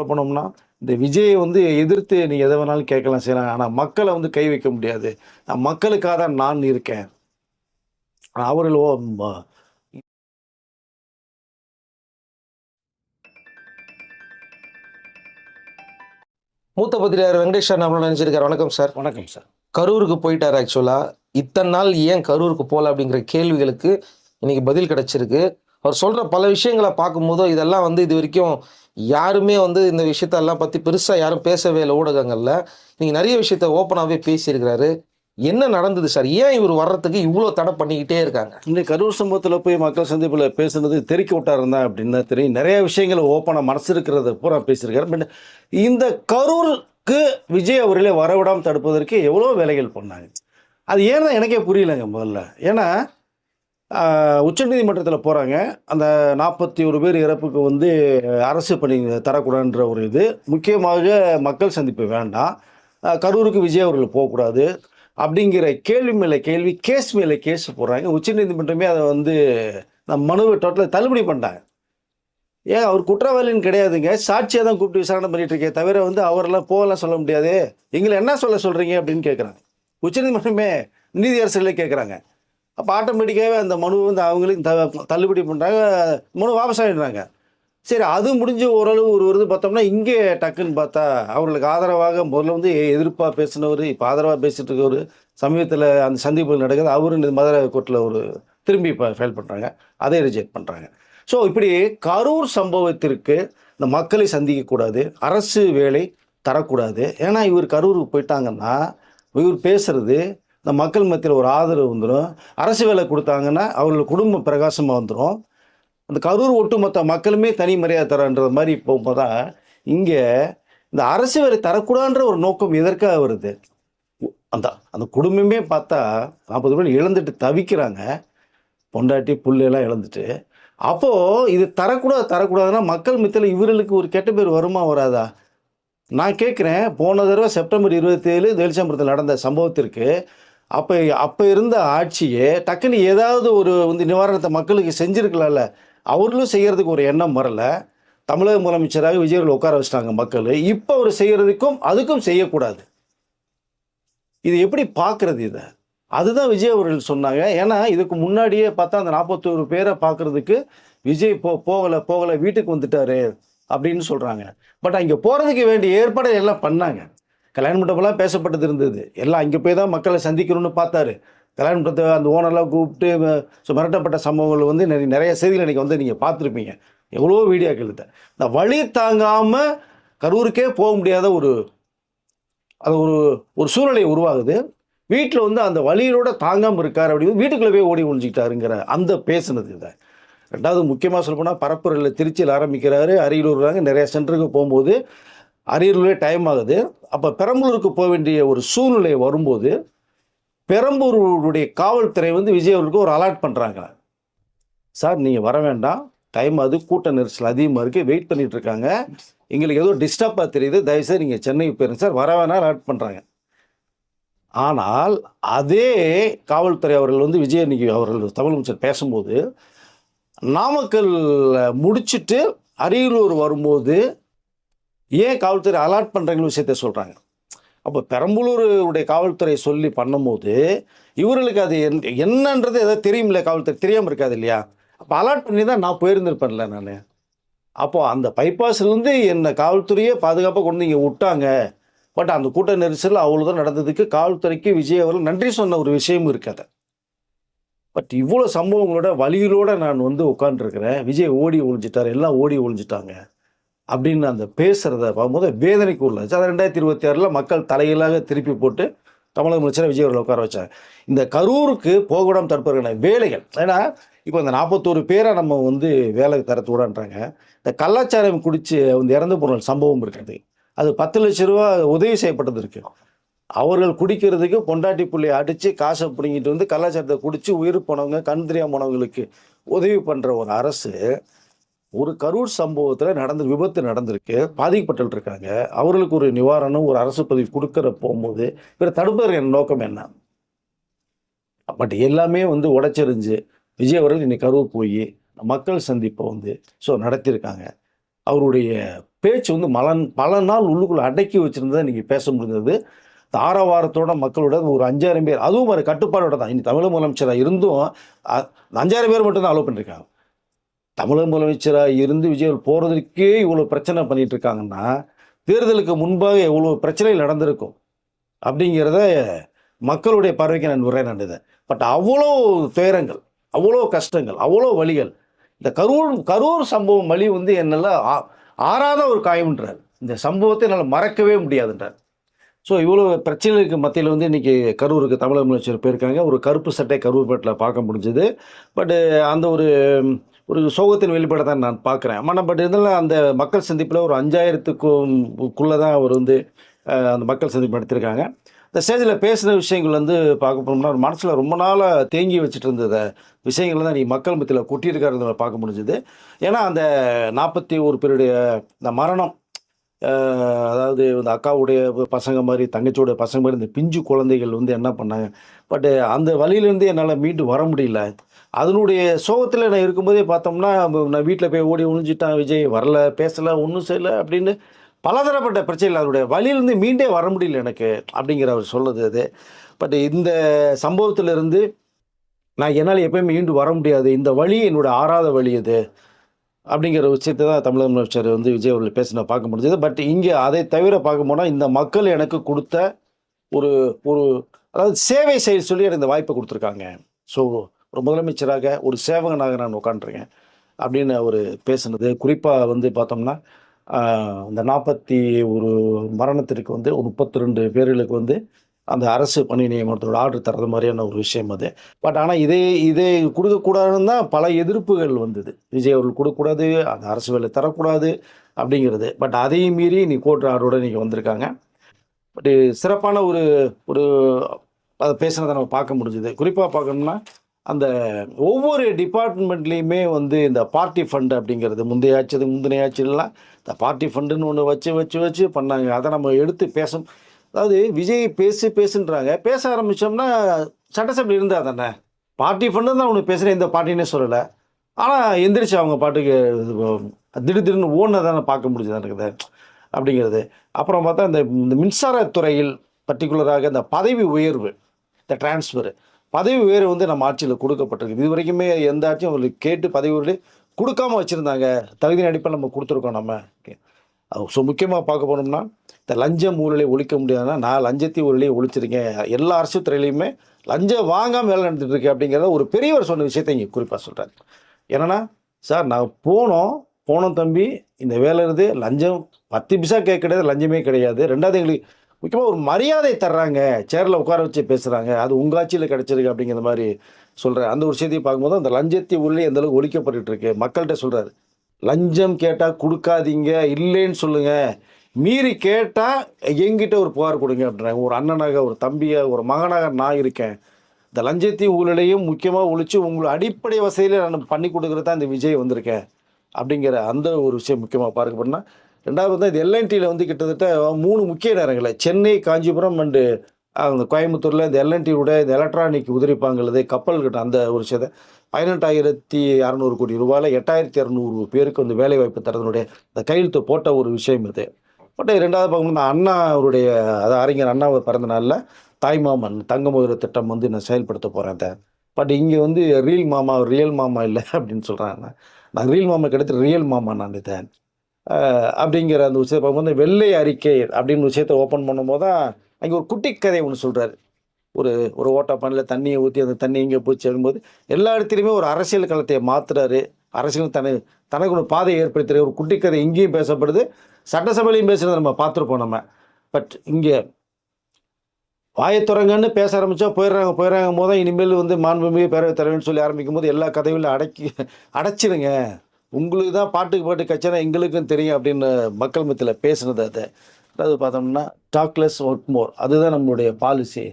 சொல்ல போனோம்னா, இந்த விஜயை வந்து எதிர்த்து நீங்க எத வேணாலும் கேட்கலாம் செய்யலாம். ஆனா மக்கள வந்து கை வைக்க முடியாது. மக்களுக்காக தான் நான் இருக்கேன். அவர்களோ ம மூத்த பத்திரிகையாளர் வெங்கடேஷ் சார் நம்மள நினைச்சிருக்காரு. வணக்கம் சார். வணக்கம் சார். கரூருக்கு போயிட்டார் ஆக்சுவலா. இத்தனை நாள் ஏன் கரூருக்கு போல அப்படிங்கிற கேள்விகளுக்கு இன்னைக்கு பதில் கிடைச்சிருக்கு. அவர் சொல்ற பல விஷயங்களை பார்க்கும்போது இதெல்லாம் வந்து இது வரைக்கும் யாருமே வந்து இந்த விஷயத்தெல்லாம் பத்தி பெருசா யாரும் பேசவே இல்லை ஊடகங்கள்ல. நீங்க நிறைய விஷயத்த ஓப்பனாவே பேசியிருக்கிறாரு. என்ன நடந்தது சார்? ஏன் இவர் வர்றதுக்கு இவ்வளோ தடை பண்ணிக்கிட்டே இருக்காங்க? இந்த கரூர் சம்பவத்துல போய் மக்கள் சந்திப்புல பேசுனது தெறிக்க விட்டாருந்தா அப்படின்னு தான் தெரியும். நிறைய விஷயங்கள ஓப்பனா மனசு இருக்கிறத பூரா பேசியிருக்காரு. பட் இந்த கரூருக்கு விஜய் அவர்களே வரவிடாமல் தடுப்பதற்கு எவ்வளோ வேலைகள் பண்ணாங்க. அது ஏன்னு தான் எனக்கே புரியலங்க முதல்ல. ஏன்னா உச்சநீதிமன்றத்தில் போகிறாங்க. அந்த 41 பேர் இறப்புக்கு வந்து அரசு பணி தரக்கூடாதுன்ற ஒரு இது. முக்கியமாக மக்கள் சந்திப்பு வேண்டாம், கரூருக்கு விஜய் அவர்கள் போகக்கூடாது அப்படிங்கிற கேள்வி மேலே கேள்வி, கேஸ் மேலே கேஸ் போடுறாங்க. உச்சநீதிமன்றமே அதை வந்து மனுவை டோட்டலாக தள்ளுபடி பண்ணிட்டாங்க. ஏன் அவர் குற்றவாளின்னு கிடையாதுங்க, சாட்சியாக தான் கூப்பிட்டு விசாரணை பண்ணிட்டு இருக்கே தவிர வந்து அவரெல்லாம் போகலாம் சொல்ல முடியாது. எங்களை என்ன சொல்கிறீங்க அப்படின்னு கேட்குறாங்க. உச்சநீதிமன்றமே நீதியரசர்களே கேட்குறாங்க. அப்போ ஆட்டோமேட்டிக்காகவே அந்த மனு வந்து அவங்களுக்கு தள்ளுபடி பண்ணுறாங்க, மனு வாபஸ் ஆகிடுறாங்க. சரி, அது முடிஞ்சு ஓரளவு ஒரு வருது பார்த்தோம்னா, இங்கே டக்குன்னு பார்த்தா அவர்களுக்கு ஆதரவாக முதல்ல வந்து எதிர்ப்பாக பேசினவர், இப்போ ஆதரவாக பேசிகிட்டு இருக்கவர், சமீபத்தில் அந்த சந்திப்புகள் நடக்குது, அவரு இந்த மதுரை கோர்ட்டில் ஒரு திரும்பி இப்போ ஃபைல் பண்ணுறாங்க, அதை ரிஜெக்ட் பண்ணுறாங்க. ஸோ இப்படி கரூர் சம்பவத்திற்கு இந்த மக்களை சந்திக்கக்கூடாது, அரசு வேலை தரக்கூடாது. ஏன்னா இவர் கரூருக்கு போயிட்டாங்கன்னா இவர் பேசுகிறது இந்த மக்கள் மத்தியில் ஒரு ஆதரவு வந்துடும். அரசு வேலை கொடுத்தாங்கன்னா அவர்கள் குடும்ப பிரகாசமாக வந்துடும். அந்த கரூர் ஒட்டுமொத்த மக்களுமே தனி மரியாதை தரன்ற மாதிரி போகும்போது தான் இங்கே இந்த அரசு வேலை தரக்கூடாதுன்ற ஒரு நோக்கம் எதற்காக வருது. அந்த அந்த குடும்பமே பார்த்தா 40 பேர் இழந்துட்டு தவிக்கிறாங்க, பொண்டாட்டி புள்ளையெல்லாம் இழந்துட்டு. அப்போது இது தரக்கூடாதுன்னா மக்கள் மத்தியில் இவர்களுக்கு ஒரு கெட்ட பேர் வருமா வராதா? நான் கேட்குறேன், போன தடவை செப்டம்பர் 27 தேல்சம்பரத்தில் நடந்த சம்பவத்திற்கு அப்போ இருந்த ஆட்சியே டக்குன்னு ஏதாவது ஒரு வந்து நிவாரணத்தை மக்களுக்கு செஞ்சுருக்கலாம்ல. அவர்களும் செய்கிறதுக்கு ஒரு எண்ணம் வரல. தமிழக முதலமைச்சராக விஜயர்கள் உட்கார வச்சிட்டாங்க மக்கள். இப்போ அவர் செய்கிறதுக்கும் அதுக்கும் செய்யக்கூடாது. இது எப்படி பார்க்குறது இதை? அதுதான் விஜய் அவர்கள் சொன்னாங்க. ஏன்னா இதுக்கு முன்னாடியே பார்த்தா அந்த 41 பேரை பார்க்குறதுக்கு விஜய் போகலை வீட்டுக்கு வந்துட்டாரு அப்படின்னு சொல்கிறாங்க. பட் அங்கே போகிறதுக்கு வேண்டிய ஏற்பாடு எல்லாம் பண்ணாங்க. கல்யாண மண்டபம்லாம் பேசப்பட்டது இருந்தது. எல்லாம் அங்கே போய் தான் மக்களை சந்திக்கணும்னு பார்த்தாரு. கல்யாண மண்டபத்தை அந்த ஓனர்லாம் கூப்பிட்டு மிரட்டப்பட்ட சம்பவங்கள் வந்து நிறைய செய்திகள் இன்றைக்கி வந்து நீங்கள் பார்த்துருப்பீங்க. எவ்வளோ வீடியோக்கள் இல்லை. இந்த வழி தாங்காமல் கரூருக்கே போக முடியாத அது ஒரு சூழ்நிலை உருவாகுது. வீட்டில் வந்து அந்த வழியிலோட தாங்காமல் இருக்கார் அப்படின்னு வீட்டுக்குள்ளே போய் ஓடி ஒழிஞ்சிக்கிட்டாருங்கிற அந்த பேசுனது இதை. ரெண்டாவது முக்கியமாக சொல்லப்போனால் பரப்புரையில் திருச்சியில் ஆரம்பிக்கிறாரு, அரியலூர் நிறைய சென்டருக்கு போகும்போது அரியலூரே டைம் ஆகுது. அப்போ பெரம்பலூருக்கு போக வேண்டிய ஒரு சூழ்நிலை வரும்போது பெரம்பலூருடைய காவல்துறை வந்து விஜய் அவர்களுக்கு ஒரு அலர்ட் பண்ணுறாங்க. சார் நீங்கள் வர வேண்டாம், டைம் அது கூட்ட நெரிசல் அதிகமாக இருக்குது, வெயிட் பண்ணிகிட்டு இருக்காங்க, எங்களுக்கு ஏதோ டிஸ்டர்பாக தெரியுது, தயவுசெய்து நீங்கள் சென்னைக்கு போயிருங்க சார், வர வேணாம் அலர்ட் பண்ணுறாங்க. ஆனால் அதே காவல்துறை அவர்கள் வந்து விஜய் இன்னைக்கு அவர்கள் தமிழ் அமைச்சர் பேசும்போது நாமக்கல் முடிச்சுட்டு அரியலூர் வரும்போது ஏன் காவல்துறை அலர்ட் பண்ணுறங்கிற விஷயத்த சொல்கிறாங்க. அப்போ பெரம்பலூருடைய காவல்துறை சொல்லி பண்ணும்போது இவர்களுக்கு அது என்னன்றது எதாவது தெரியுமில்ல, காவல்துறை தெரியாமல் இருக்காது இல்லையா? அப்போ அலர்ட் பண்ணி தான் நான் போயிருந்துருப்பேன்ல நான். அப்போது அந்த பைபாஸ்லேருந்து என்னை காவல்துறையே பாதுகாப்பாக கொண்டு இங்கே விட்டாங்க. பட் அந்த கூட்ட நெரிசல் அவ்வளோதான் நடந்ததுக்கு காவல்துறைக்கு விஜய் அவர்கள் நன்றி சொன்ன ஒரு விஷயமும் இருக்காது. பட் இவ்வளோ சம்பவங்களோட வழியிலோடு நான் வந்து உட்காந்துருக்கிறேன், விஜய் ஓடி ஒழிஞ்சிட்டார், எல்லாம் ஓடி ஒழிஞ்சிட்டாங்க அப்படின்னு அந்த பேசுகிறத பார்க்கும்போது வேதனைக்கு உள்ளாச்சு. அது 2026 மக்கள் தலைகளாக திருப்பி போட்டு தமிழக முதலமைச்சரை விஜய் அவர்கள் உட்கார வச்சாங்க. இந்த கரூருக்கு போகக்கூடாமல் தடுப்பதற்கான வேலைகள், ஏன்னா இப்போ இந்த 41 பேரை நம்ம வந்து வேலைக்கு தரக்கூடாதுன்றாங்க. இந்த கலாச்சாரம் குடித்து வந்து இறந்து போன சம்பவம் இருக்குது, அது 10 லட்ச ரூபா உதவி செய்யப்பட்டது இருக்குது. அவர்கள் குடிக்கிறதுக்கு பொண்டாட்டி புள்ளையை அடித்து காசை பிடிங்கிட்டு வந்து கலாச்சாரத்தை குடித்து உயிர் போனவங்க, கண் தெரியாம போனவங்களுக்கு உதவி பண்ணுற ஒரு அரசு ஒரு கரூர் சம்பவத்தில் விபத்து நடந்திருக்கு, பாதிக்கப்பட்டு இருக்காங்க, அவர்களுக்கு ஒரு நிவாரணம் ஒரு அரசு பதவி கொடுக்குற போகும்போது இவர் தடுப்பதற்கு நோக்கம் என்ன? பட் எல்லாமே வந்து உடைச்செறிஞ்சு விஜய் அவர்கள் இன்னைக்கு கரூர் போய் மக்கள் சந்திப்பை வந்து நடத்தியிருக்காங்க. அவருடைய பேச்சு வந்து பல நாள் உள்ளுக்குள்ள அடக்கி வச்சிருந்ததை நீங்கள் பேச முடிஞ்சது. இந்த ஆரவாரத்தோட மக்களோட ஒரு 5,000 பேர், அதுவும் ஒரு கட்டுப்பாடோட தான். இனி தமிழக முதலமைச்சராக இருந்தும் 5,000 பேர் மட்டும் தான் அலோவ் பண்ணியிருக்காங்க. தமிழக முதலமைச்சராக இருந்து விஜய் போகிறதுக்கே இவ்வளோ பிரச்சனை பண்ணிட்டு இருக்காங்கன்னா, தேர்தலுக்கு முன்பாக எவ்வளோ பிரச்சனைகள் நடந்திருக்கும் அப்படிங்கிறத மக்களுடைய பார்வைக்கு நான் விடுறேன் நான் இதை. பட் அவ்வளோ துயரங்கள், அவ்வளோ கஷ்டங்கள், அவ்வளோ வலிகள். இந்த கரூர் சம்பவம் வலி வந்து என்னால் ஆறாத ஒரு காயம்ன்றார். இந்த சம்பவத்தை என்னால் மறக்கவே முடியாதுன்றார். ஸோ இவ்வளோ பிரச்சனைகளுக்கு மத்தியில் வந்து இன்றைக்கி கரூருக்கு தமிழக முதலமைச்சர் போயிருக்காங்க. ஒரு கருப்பு சட்டை கரூர்பேட்டில் பார்க்க முடிஞ்சுது. பட்டு அந்த ஒரு ஒரு சோகத்தின் வெளிப்பாடை தான் நான் பார்க்குறேன். ஆனால் பட் இருந்தாலும் அந்த மக்கள் சந்திப்பில் ஒரு 5,000க்குள்ளே தான் அவர் வந்து அந்த மக்கள் சந்திப்பு நடத்தியிருக்காங்க. இந்த ஸ்டேஜில் பேசின விஷயங்கள் வந்து பார்க்க போனோம்னா மனசில் ரொம்ப நாளாக தேங்கி வச்சுட்டு இருந்த விஷயங்கள் தான் நீங்கள் மக்கள் மத்தியில் கொட்டியிருக்காருன்றத பார்க்க முடிஞ்சுது. ஏன்னா அந்த 41 பேருடைய இந்த மரணம், அதாவது இந்த அக்காவுடைய பசங்க மாதிரி, தங்கச்சியோடைய பசங்க மாதிரி இந்த பிஞ்சு குழந்தைகள் வந்து என்ன பண்ணாங்க. பட்டு அந்த வழியிலேருந்து என்னால் மீண்டு வர முடியல. அதனுடைய சோகத்தில் நான் இருக்கும்போதே பார்த்தோம்னா, நான் வீட்டில் போய் ஓடி ஒழிஞ்சிட்டான், விஜய் வரல, பேசலை, ஒன்றும் செய்யலை அப்படின்னு பலதரப்பட்ட பிரச்சனைகள். அதனுடைய வழியிலேருந்து மீண்டே வர முடியல எனக்கு அப்படிங்கிற அவர் சொல்லுது அது. பட் இந்த சம்பவத்திலிருந்து நான் என்னால் எப்பயுமே மீண்டு வர முடியாது, இந்த வழி என்னோடய ஆறாத வழி அது அப்படிங்கிற விஷயத்தை தான் தமிழக முதலமைச்சர் வந்து விஜய் அவர்கள் பேசின பார்க்க முடிஞ்சது. பட் இங்கே அதை தவிர பார்க்க போனால் இந்த மக்கள் எனக்கு கொடுத்த ஒரு ஒரு அதாவது சேவை செய்ய சொல்லி எனக்கு இந்த வாய்ப்பை கொடுத்துருக்காங்க. ஸோ ஒரு முதலமைச்சராக ஒரு சேவகனாக நான் உட்காந்துருக்கேன் அப்படின்னு அவர் பேசுனது. குறிப்பாக வந்து பார்த்தோம்னா இந்த 41 மரணத்திற்கு வந்து ஒரு 32 பேர்களுக்கு வந்து அந்த அரசு பணி நியமனத்தோட ஆர்டர் தரது மாதிரியான ஒரு விஷயம் அது. பட் ஆனால் இதே கொடுக்கக்கூடாதுன்னு தான் பல எதிர்ப்புகள் வந்தது. விஜய் அவர்கள் கொடுக்கக்கூடாது, அந்த அரசு வேலை தரக்கூடாது அப்படிங்கிறது. பட் அதையும் மீறி நீ கோர்ட் ஆர்டரோட நீங்கள் வந்திருக்காங்க. பட் சிறப்பான ஒரு ஒரு அதை பேசுனதை நம்ம பார்க்க முடிஞ்சுது. குறிப்பாக பார்க்கணும்னா அந்த ஒவ்வொரு டிபார்ட்மெண்ட்லேயுமே வந்து இந்த பார்ட்டி ஃபண்டு அப்படிங்கிறது முந்தைய ஆட்சிலாம் இந்த பார்ட்டி ஃபண்டுன்னு ஒன்று வச்சு பண்ணாங்க. அதை நம்ம எடுத்து பேசும். அதாவது விஜய் பேசுன்றாங்க. பேச ஆரம்பித்தோம்னா சட்டசபையில் இருந்தால் தானே பார்ட்டி ஃபண்டு தான் ஒன்று பேசுகிறேன், இந்த பார்ட்டினே சொல்லலை. ஆனால் எந்திரிச்சு அவங்க பாட்டுக்கு திடீர்னு ஓடுனதை தானே பார்க்க முடிஞ்சது இருக்குது அப்படிங்கிறது. அப்புறம் பார்த்தா இந்த மின்சாரத்துறையில் பர்டிகுலராக இந்த பதவி உயர்வு, இந்த டிரான்ஸ்ஃபர் பதவி உயர்வு வந்து நம்ம ஆட்சியில் கொடுக்கப்பட்டிருக்கு. இது வரைக்குமே எந்த ஆட்சியும் அவங்களுக்கு கேட்டு பதவி உயர்வு கொடுக்காமல் வச்சுருந்தாங்க. தகுதியின் அடிப்படையில் நம்ம கொடுத்துருக்கோம் நம்ம. ஸோ முக்கியமாக பார்க்க போனோம்னா இந்த லஞ்சம் ஊழலை ஒழிக்க முடியாதுன்னா நான் லஞ்சத்தை ஊழலையும் ஒழிச்சிருக்கேன், எல்லா அரசு துறையிலையுமே லஞ்சம் வாங்காமல் வேலை நடந்துட்டு இருக்கேன் அப்படிங்கிறத ஒரு பெரியவர் சொன்ன விஷயத்தை இங்கே குறிப்பாக சொல்கிறார். என்னென்னா, சார் நாங்கள் போனோம் தம்பி, இந்த வேலை இருந்து லஞ்சம் 10 பைசா கிடையாது, லஞ்சமே கிடையாது. ரெண்டாவது எங்களுக்கு முக்கியமாக ஒரு மரியாதை தர்றாங்க, சேரில் உட்கார வச்சு பேசுகிறாங்க, அது உங்கள் ஆட்சியில் கிடச்சிருக்கு அப்படிங்கிற மாதிரி சொல்கிறேன். அந்த ஒரு செய்தியை பார்க்கும்போது அந்த லஞ்சத்தை உள்ளே எந்தளவுக்கு ஒழிக்கப்பட்டு இருக்கு மக்கள்கிட்ட சொல்கிறாரு. லஞ்சம் கேட்டால் கொடுக்காதீங்க, இல்லைன்னு சொல்லுங்கள், மீறி கேட்டால் எங்கிட்ட ஒரு புகார் கொடுங்க அப்படின்றாங்க. ஒரு அண்ணனாக, ஒரு தம்பியாக, ஒரு மகனாக நான் இருக்கேன். இந்த லஞ்சத்தையும் ஊழலையும் முக்கியமாக ஒழித்து உங்களை அடிப்படை வசதியில் நான் பண்ணி கொடுக்குறது தான் இந்த விஜய் வந்திருக்கேன் அப்படிங்கிற அந்த ஒரு விஷயம் முக்கியமாக பார்க்க போனால். ரெண்டாவது வந்து இது எல்என்டியில் வந்து கிட்டத்தட்ட 3 முக்கிய நேரங்களில் சென்னை, காஞ்சிபுரம் அண்டு அந்த கோயம்புத்தூரில் இந்த எல்என்டியோட இந்த எலக்ட்ரானிக் உதிரிப்பாங்கல்லது கப்பல் கிட்ட அந்த ஒரு விஷயத்தை 18,600 கோடி ரூபாயில் 8,200 பேருக்கு வந்து வேலைவாய்ப்பு தரதுனுடைய இந்த கையெழுத்து போட்ட ஒரு விஷயம் இது. பட் ரெண்டாவது பார்க்கும்போது அண்ணா அவருடைய அறிஞர் அண்ணாவை பிறந்த நாளில் தாய்மாமன் தங்கமோதிர திட்டம் வந்து நான் செயல்படுத்த போகிறேன். பட் இங்கே வந்து ரியல் மாமா இல்லை அப்படின்னு சொல்கிறாங்க. நான் ரியல் மாமா கிடைத்து ரியல் மாமா நான் இதை அப்படிங்கிற அந்த விஷயத்தை பார்க்கும்போது வெள்ளை அறிக்கை அப்படின்னு விஷயத்தை ஓப்பன் பண்ணும்போது தான் அங்கே ஒரு குட்டி கதை ஒன்று சொல்கிறாரு. ஒரு ஓட்டா பண்ணல தண்ணியை ஊற்றி அந்த தண்ணி இங்கே போச்சு அப்படிங்கும்போது எல்லா இடத்துலையுமே ஒரு அரசியல் களத்தை மாற்றுறாரு. அரசியல் தனக்கு ஒரு பாதையை ஏற்படுத்துகிற ஒரு குட்டி கதை இங்கேயும் பேசப்படுது, சட்டசபையிலையும் பேசுகிறத நம்ம பார்த்துருப்போம் நம்ம. பட் இங்கே வாயத்துறங்கன்னு பேச ஆரம்பித்தா போயிடுறாங்க போது தான் இனிமேல் வந்து மாண்புமிகு பேரவைத் தலைவர்னு சொல்லி ஆரம்பிக்கும் போது எல்லா கதைகளும் அடைச்சிடுங்க, உங்களுக்கு தான் பாட்டு கச்சனை எங்களுக்கும் தெரியும் அப்படின்னு மக்கள் மத்தியில் பேசுனது. அதாவது பார்த்தோம்னா டாக்லெஸ் ஒர்க் மோர், அதுதான் நம்மளுடைய பாலிசி.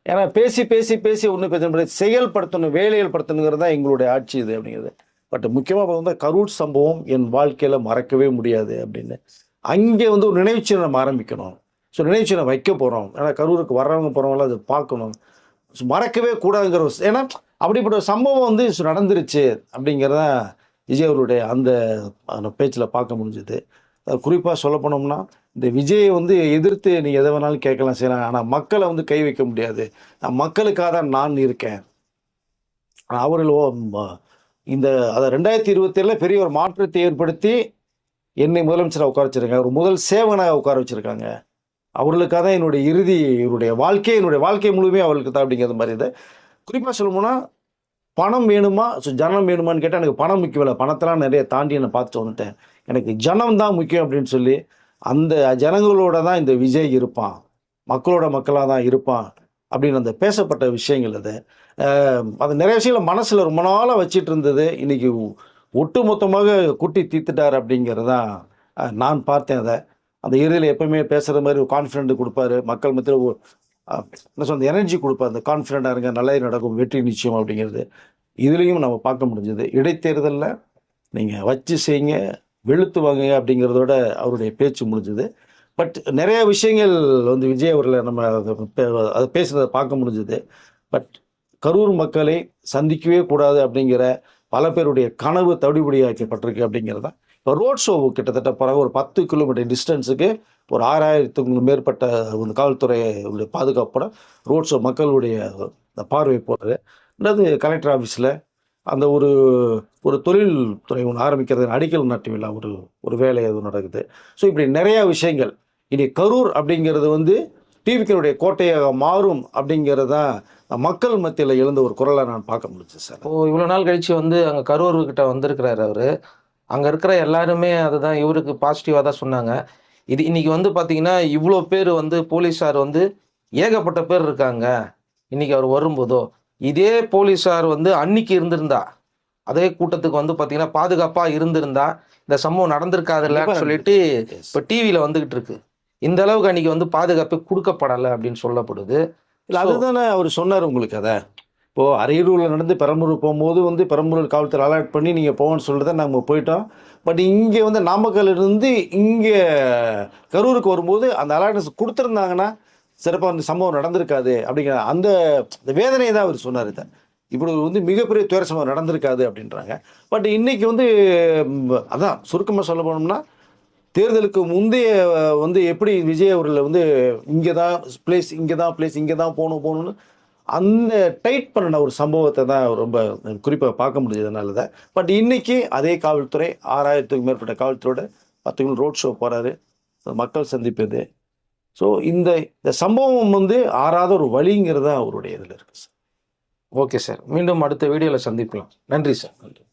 ஏன்னா பேசி ஒன்றும் பேச முடியாது, செயல்படுத்தணும், வேலைகள் படுத்தணுங்கிறது தான் எங்களுடைய ஆட்சி இது அப்படிங்கிறது. பட் முக்கியமாக பார்த்தா கரூர் சம்பவம் என் வாழ்க்கையில் மறக்கவே முடியாது அப்படின்னு. அங்கே வந்து ஒரு நினைவுச்சின்னம் நம்ம ஆரம்பிக்கணும். ஸோ நினைவுச்சின்னம் வைக்க போகிறோம். ஏன்னா கரூருக்கு வர்றவங்க போகிறவங்களாம் அதை பார்க்கணும், மறக்கவே கூடாதுங்கிற ஏன்னா அப்படிப்பட்ட ஒரு சம்பவம் வந்து நடந்துருச்சு அப்படிங்கிறத விஜய் அவருடைய அந்த பேச்சில் பார்க்க முடிஞ்சுது. குறிப்பாக சொல்ல போனோம்னா, இந்த விஜயை வந்து எதிர்த்து நீ எதை வேணாலும் கேட்கலாம் செய்யலாம். ஆனால் மக்களை வந்து கை வைக்க முடியாது. மக்களுக்காக தான் நான் இருக்கேன். அவர்கள் இந்த அதை 2027 பெரிய ஒரு மாற்றத்தை ஏற்படுத்தி என்னை முதலமைச்சராக உட்கார வச்சிருக்காங்க. ஒரு முதல் சேவகனாக உட்கார வச்சிருக்காங்க. அவர்களுக்காக தான் என்னுடைய வாழ்க்கை முழுமையாக அவர்களுக்கு தான் அப்படிங்கிற மாதிரி இது. குறிப்பாக சொல்லணும்னா, பணம் வேணுமா ஜனம் வேணுமான்னு கேட்டால் எனக்கு பணம் முக்கியம் இல்லை. பணத்தெல்லாம் நிறைய தாண்டி என்னை பார்த்துட்டு வந்துட்டேன். எனக்கு ஜனம் தான் முக்கியம் அப்படின்னு சொல்லி அந்த ஜனங்களோட தான் இந்த விஜய் இருப்பான். மக்களோட மக்களாக தான் இருப்பான் அப்படின்னு அந்த பேசப்பட்ட விஷயங்கள் அது. அது நிறைய விஷயங்களை மனசில் ரொம்ப நாளாக வச்சிட்டு இருந்தது. இன்னைக்கு ஒட்டுமொத்தமாக குட்டி தீர்த்துட்டார் அப்படிங்கிறது தான் நான் பார்த்தேன் அதை. அந்த இறுதியில் எப்பவுமே பேசுகிற மாதிரி ஒரு கான்ஃபிடென்ட் கொடுப்பாரு. மக்கள் மத்தியில் என்ன சொல்ற எனர்ஜி கொடுப்பாரு. அந்த கான்ஃபிடென்ட்டாக இருங்க, நல்லது நடக்கும், வெற்றி நிச்சயம் அப்படிங்கிறது இதுலேயும் நம்ம பார்க்க முடிஞ்சது. இடைத்தேர்தலில் நீங்கள் வச்சு செய்யுங்க, வெளுத்து வாங்க அப்படிங்கிறதோட அவருடைய பேச்சு முடிஞ்சுது. பட் நிறைய விஷயங்கள் வந்து விஜய் அவர்களை நம்ம அதை பேசுகிறத பார்க்க முடிஞ்சுது. பட் கரூர் மக்களை சந்திக்கவே கூடாது அப்படிங்கிற பல பேருடைய கனவு தவிடுபடியாக்கப்பட்டிருக்கு அப்படிங்கிறது தான். இப்போ ரோட் ஷோ கிட்டத்தட்ட பிறகு ஒரு 10 கிலோமீட்டர் டிஸ்டன்ஸுக்கு ஒரு 6000க்கும் மேற்பட்ட இந்த காவல்துறையுடைய பாதுகாப்போட ரோட் ஷோ மக்களுடைய பார்வை போடுறது. ரெண்டாவது கலெக்டர் ஆஃபீஸில் அந்த ஒரு தொழில்துறை ஒன்று ஆரம்பிக்கிறது, அடிக்கல் நாட்டு விழா ஒரு வேலை அது நடக்குது. ஸோ இப்படி நிறையா விஷயங்கள் இனி கரூர் அப்படிங்கிறது வந்து டிவிக்கினுடைய கோட்டையாக மாறும் அப்படிங்கிறது தான் மக்கள் மத்தியில் எழுந்த ஒரு குரலை நான் பார்க்க முடிஞ்சது சார். இவ்வளோ நாள் கழிச்சு வந்து அங்கே கரூர்கிட்ட வந்திருக்கிறாரு அவர். அங்கே இருக்கிற எல்லாருமே அதுதான் இவருக்கு பாசிட்டிவாக தான் சொன்னாங்க. இது இன்னைக்கு வந்து பார்த்தீங்கன்னா இவ்வளோ பேர் வந்து போலீஸார் வந்து ஏகப்பட்ட பேர் இருக்காங்க. இன்னைக்கு அவர் வரும்போதோ இதே போலீஸார் வந்து அன்னைக்கு இருந்திருந்தா, அதே கூட்டத்துக்கு வந்து பார்த்தீங்கன்னா பாதுகாப்பாக இருந்திருந்தா இந்த சம்பவம் நடந்திருக்காதுல்லன்னு சொல்லிட்டு இப்போ டிவியில் வந்துகிட்டு இருக்கு. இந்த அளவுக்கு அன்னைக்கு வந்து பாதுகாப்பு கொடுக்கப்படலை அப்படின்னு சொல்லப்படுது. இல்லை, அதுதானே அவர் சொன்னார் உங்களுக்கு. அதை இப்போது அரியலூரில் நடந்து பெரம்பலூர் போகும்போது வந்து பெரம்பலூர் காவல்துறை அலர்ட் பண்ணி நீங்கள் போகணும்னு சொல்லிட்டு தான் நம்ம போயிட்டோம். பட் இங்கே வந்து நாமக்கல்லிருந்து இங்கே கரூருக்கு வரும்போது அந்த அலர்ட்னஸ் கொடுத்துருந்தாங்கன்னா சிறப்பாக அந்த சம்பவம் நடந்திருக்காது அப்படிங்கிற அந்த வேதனையை தான் அவர் சொன்னார். இதை இப்படி வந்து மிகப்பெரிய துயர சம்பவம் நடந்திருக்காது அப்படின்றாங்க. பட் இன்னைக்கு வந்து அதான் சுருக்கமாக சொல்ல போனோம்னா, தேர்தலுக்கு முந்தைய வந்து எப்படி விஜய் அவர்களை வந்து இங்கே தான் பிளேஸ் இங்கே தான் போகணும்னு அந்த டைட் பண்ணின ஒரு சம்பவத்தை தான் ரொம்ப குறிப்பாக பார்க்க முடிஞ்சதுனால தான். பட் இன்னைக்கு அதே காவல்துறை 6000க்கும் மேற்பட்ட காவல்துறையோட 10 ரோட் ஷோ போகிறாரு, மக்கள் சந்திப்பது. ஸோ இந்த சம்பவம் வந்து ஆறாத ஒரு வழிங்கிறது தான் அவருடைய இதில் இருக்குது சார். ஓகே சார், மீண்டும் அடுத்த வீடியோவில் சந்திக்கலாம். நன்றி சார். நன்றி.